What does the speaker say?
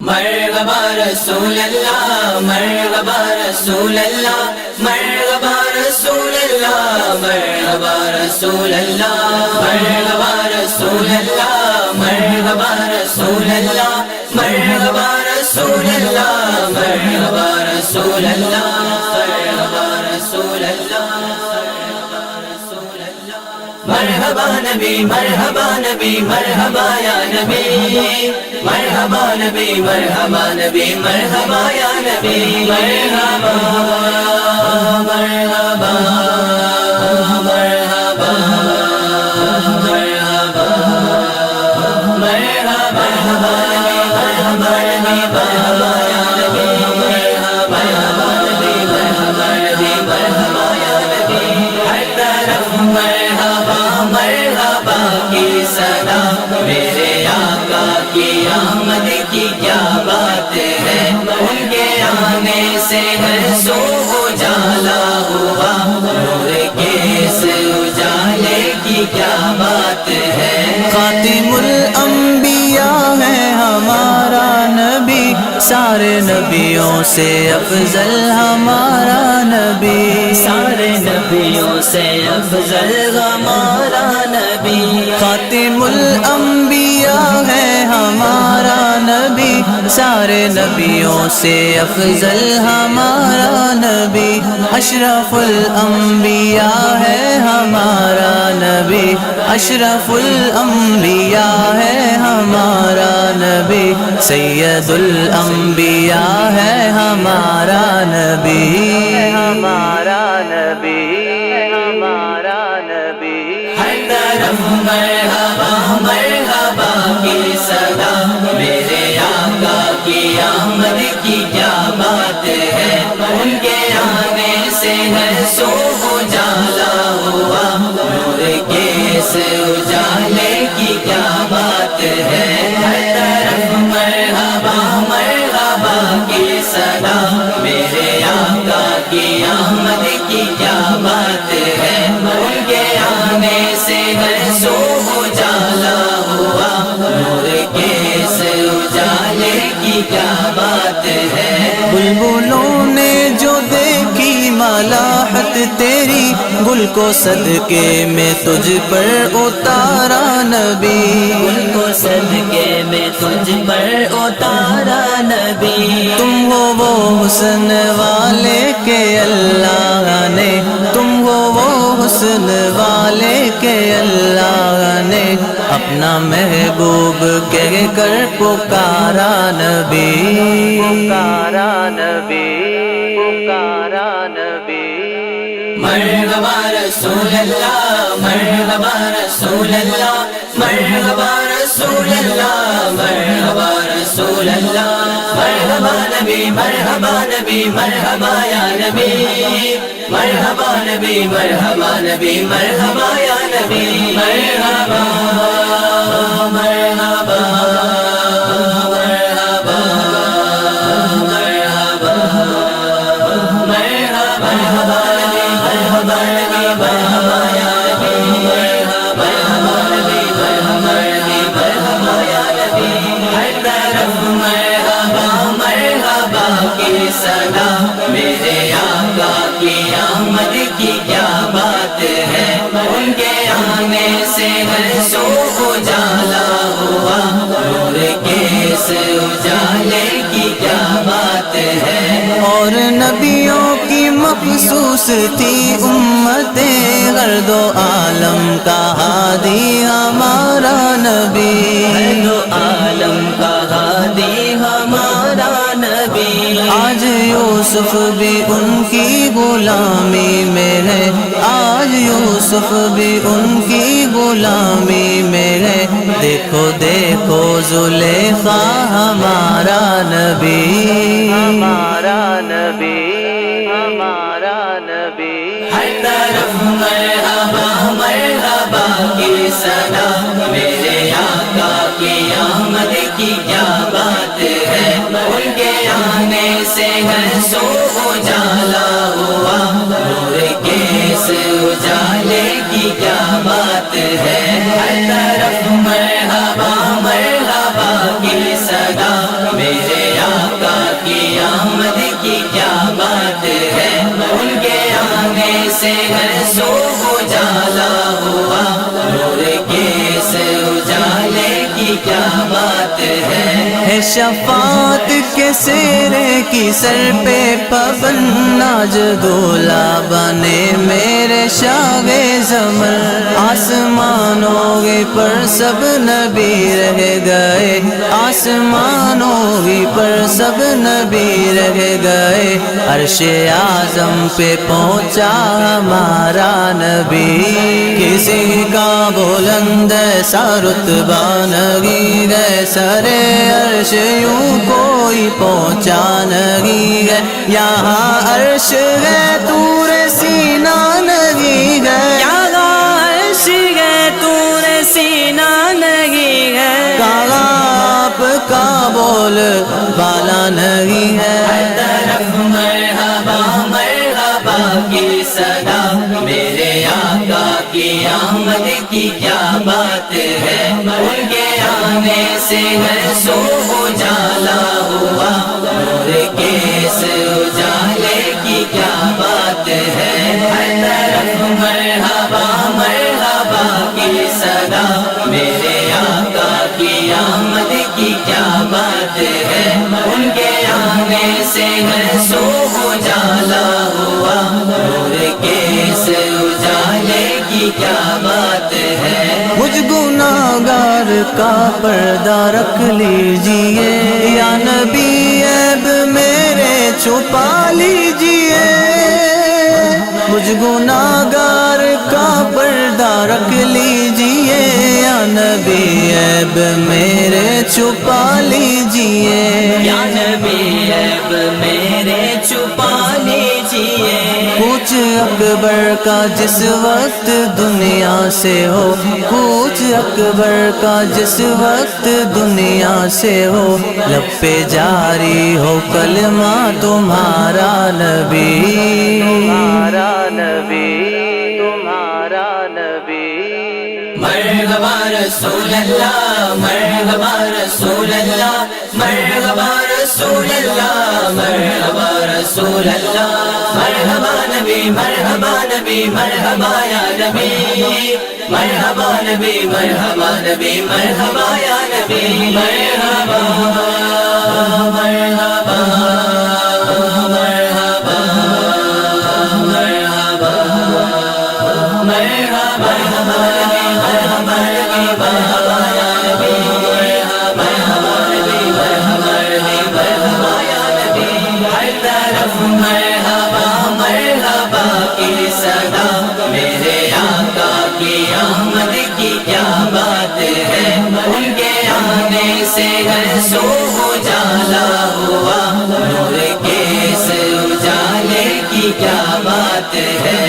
مرحبا رسول اللہ مرحبا رسول اللہ مرحبا رسول اللہ مرحبا رسول اللہ مرحبا رسول اللہ مرحبا رسول اللہ مرحبا رسول اللہ مرحبا رسول اللہ مرحبا رسول اللہ مرحبا نبی مرحبا نبی مرحبا یا نبی مرحبا نبی مرحبا نبی مرحبا یا نبی مرحبا مرحبا مرحبا مرحبا مرحبا مرحبا نبی مرحبا نبی مرحبا یا نبی مرحبا نبی مرحبا نبی مرحبا یا نبی ہر طرف مرحبا مرحبا کی صدا میرے آقا کی آمد کی کیا بات ہے ان کے آنے سے ہر سو اجالا ہوا نور کے اس اجالے کی کیا بات ہے خاتم الانبیاء ہے ہمارا نبی سارے نبیوں سے افضل ہمارا نبی سارے نبیوں سے افضل ہمارا نبی خاتم الانبیاء ہے ہمارا نبی سارے نبیوں سے افضل ہمارا نبی اشرف الانبیاء ہے ہمارا نبی اشرف الانبیاء ہے ہمارا نبی سید الانبیاء ہے ہمارا نبی ہمارا نبی ہمارا نبی ہر طرف مرحبا مرحبا کی صدا میرے آقا کی آمد کی کیا بات ہے ان کے آنے سے ہر سو اجالا ہوا نور کے اس اجالے کی کیا بات ہے ہر طرف مرحبا مرحبا کی صدا میرے آقا کی آمد کی کیا بات ہے ان کے آنے سے ہر سو اجالا ہوا نور کے اس اجالے کی کیا بات ہے بلبلوں نے جو دیکھی ملاحت تیری گل کو صدقے میں تجھ پر اتارا نبی گل کو صدقے میں تجھ پر اتارا نبی تم ہو وہ حسن والے کے اللہ نے تم ہو وہ حسن والے کے اللہ نے اپنا محبوب کہہ کر پکارا نبی پکارا نبی پکارا نبی مرحبا رسول اللہ مرحبا رسول اللہ مرحبا رسول اللہ مرحبا رسول اللہ مرحبا نبی مرحبا نبی مرحبا یا نبی مرحبا نبی مرحبا نبی مرحبا یا نبی مرحبا مرحبا مرحبا مرحبا مرحبا نبی مرحبا نبی مرحبا یا نبی مرحبا نبی مرحبا نبی مرحبا یا نبی ہر طرف مرحبا مرحبا کی صدا میرے آقا کی آمد کی کیا بات ہے ان کے آنے سے ہر سو اجالا ہوا نور کے اس اجالے کی کیا بات ہے اور نبیوں کی مخصوص تھی امتیں ہر دو عالم کا ہادی ہمارا نبی ہر دو عالم کا ہادی ہمارا نبی آج یوسف بھی ان کی غلامی میں ہے آج یوسف بھی ان کی غلامی میں ہے دیکھو دیکھو زلیخا ہمارا نبی ہمارا نبی ہمارا نبی ہر طرف مرحبا مرحبا کی صدا میرے آقا کی آمد کی کیا بات ہے ان کے آنے سے ہر سو اجالا ہوا نور کے اس اجالے کی کیا بات ہے ہر طرف مرحبا مرحبا کی صدا میرے کیا بات ہے، ان کے آنے سے ہر سو اجالا ہوا، نور کے اس اجالے کی کیا بات ہے۔ شفاعت کے سیرے کی سر پہ پابند آج دولا بنے میرے شاہ زمر، آسمانوں پر سب نبی رہ گئے، آسمانوں پر سب نبی رہ گئے، عرش اعظم پہ پہنچا ہمارا نبی، کسی کا بلند سا رتبہ نہیں ہے، سرے عرش یوں کوئی پہنچا نہیں ہے، یہاں عرش ہے طور سینہ نہیں ہے، یہاں عرش ہے طور سینہ نہیں ہے، کہاں آپ کا بول بالا نہیں ہے۔ ہر طرف مرحبا مرحبا کی صدا، میرے آقا کی آمد کی کیا بات ہے، ان کے آنے سے ہر سو اجالا ہوا، نور کے اس اجالے کی کیا بات ہے۔ ہر طرف مرحبا مرحبا کی صدا، میرے آقا کی آمد کی کیا بات ہے، ان کے آنے سے ہر سو اجالا ہوا، نور کے اس اجالے کی کیا بات ہے۔ مجھ گناہگار کا پردہ رکھ لیجئے، یا نبی عیب میرے چھپا لیجئے، مجھ گناہگار کا پردہ رکھ لیجئے، یا نبی عیب میرے چھپا لیجئے، یا نبی عیب میرے چھپا لیجئے۔ کچھ اکبر کا جس وقت دنیا سے ہو، کچھ اکبر کا جس وقت دنیا سے ہو، لب پہ جاری ہو کلمہ تمہارا نبی، تمہارا نبی، تمہارا نبی۔ مرحبا رسول اللہ، مرحبا رسول اللہ، مرحبا رسول اللہ، مرحبا رسول اللہ، مرحبا نبی، مرحبا نبی، مرحبا یا نبی، مرحبا نبی، مرحبا نبی، مرحبا یا نبی، مرحبا مرحبا مرحبا مرحبا مرحبا مرحبا کی صدا، میرے آقا کی آمد کی کیا بات ہے، ان کے آنے سے ہر سو اجالا ہوا، نور کے اس اجالے کی کیا بات ہے۔